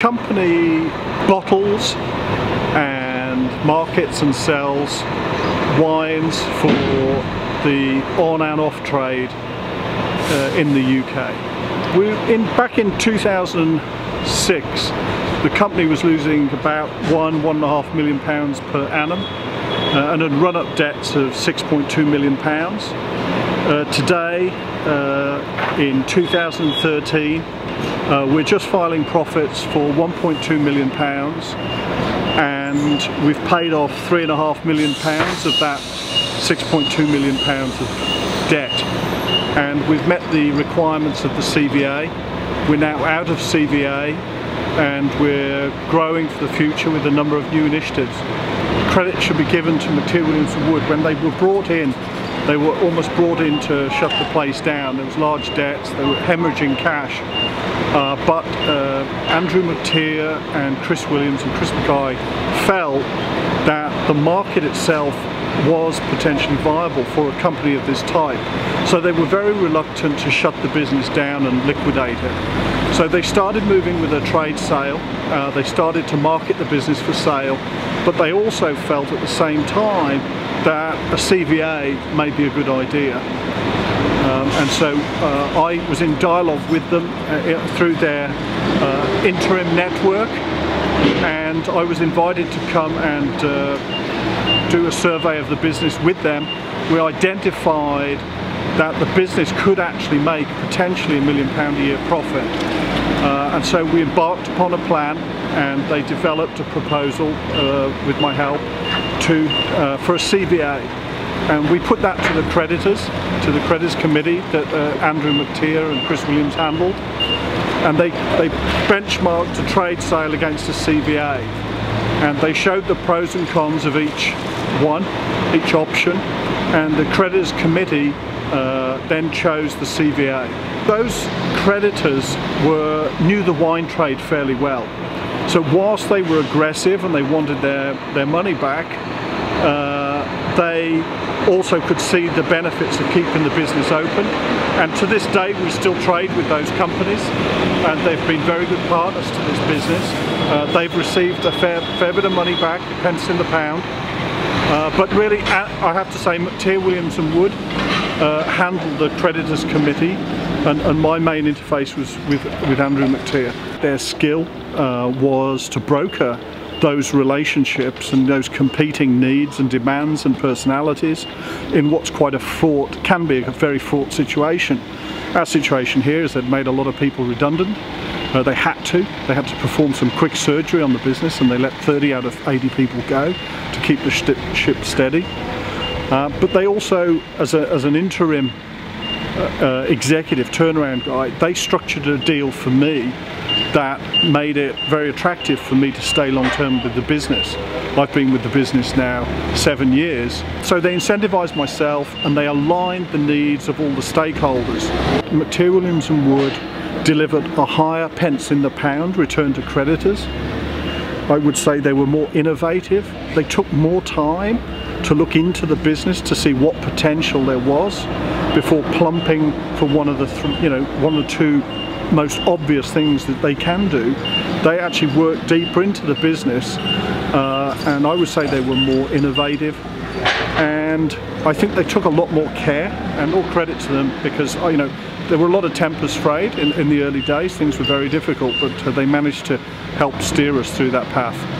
Company bottles and markets and sells wines for the on and off trade in the UK. Back in 2006, the company was losing about £1.5 million per annum and had run up debts of £6.2 million. Today, in 2013, we're just filing profits for £1.2 million, and we've paid off £3.5 million of that £6.2 million of debt, and we've met the requirements of the CVA. We're now out of CVA and we're growing for the future with a number of new initiatives. Credit should be given to McTear, Williams & Wood. When they were brought in, they were almost brought in to shut the place down. There was large debts, they were hemorrhaging cash. But Andrew McTear and Chris Williams and Chris Mackay felt that the market itself was potentially viable for a company of this type. So they were very reluctant to shut the business down and liquidate it. So they started moving with a trade sale. They started to market the business for sale, but they also felt at the same time that a CVA may be a good idea. And so I was in dialogue with them through their interim network, and I was invited to come and do a survey of the business with them. We identified that the business could actually make potentially £1 million a year profit. And so we embarked upon a plan, and they developed a proposal with my help for a CVA. And we put that to the creditors committee that Andrew McTear and Chris Williams handled, and they benchmarked a trade sale against a CVA, and they showed the pros and cons of each option, and the creditors committee then chose the CVA. Those creditors knew the wine trade fairly well, so whilst they were aggressive and they wanted their money back, they also could see the benefits of keeping the business open. And to this day we still trade with those companies, and they've been very good partners to this business. They've received a fair bit of money back, pence in the pound. But really, I have to say, McTear, Williams & Wood handled the creditors committee, and my main interface was with Andrew McTear. Their skill was to broker those relationships and those competing needs and demands and personalities in what's quite can be a very fraught situation. Our situation here is they've made a lot of people redundant. They had to perform some quick surgery on the business, and they let 30 out of 80 people go to keep the ship steady. But they also, as an interim executive turnaround guy, they structured a deal for me that made it very attractive for me to stay long term with the business. I've been with the business now 7 years. So they incentivised myself, and they aligned the needs of all the stakeholders. McTear, Williams & Wood delivered a higher pence in the pound return to creditors. I would say they were more innovative. They took more time to look into the business to see what potential there was before plumping for one of the two most obvious things that they can do. They actually worked deeper into the business, and I would say they were more innovative, and I think they took a lot more care, and all credit to them, because there were a lot of tempers frayed in the early days. Things were very difficult, but they managed to help steer us through that path.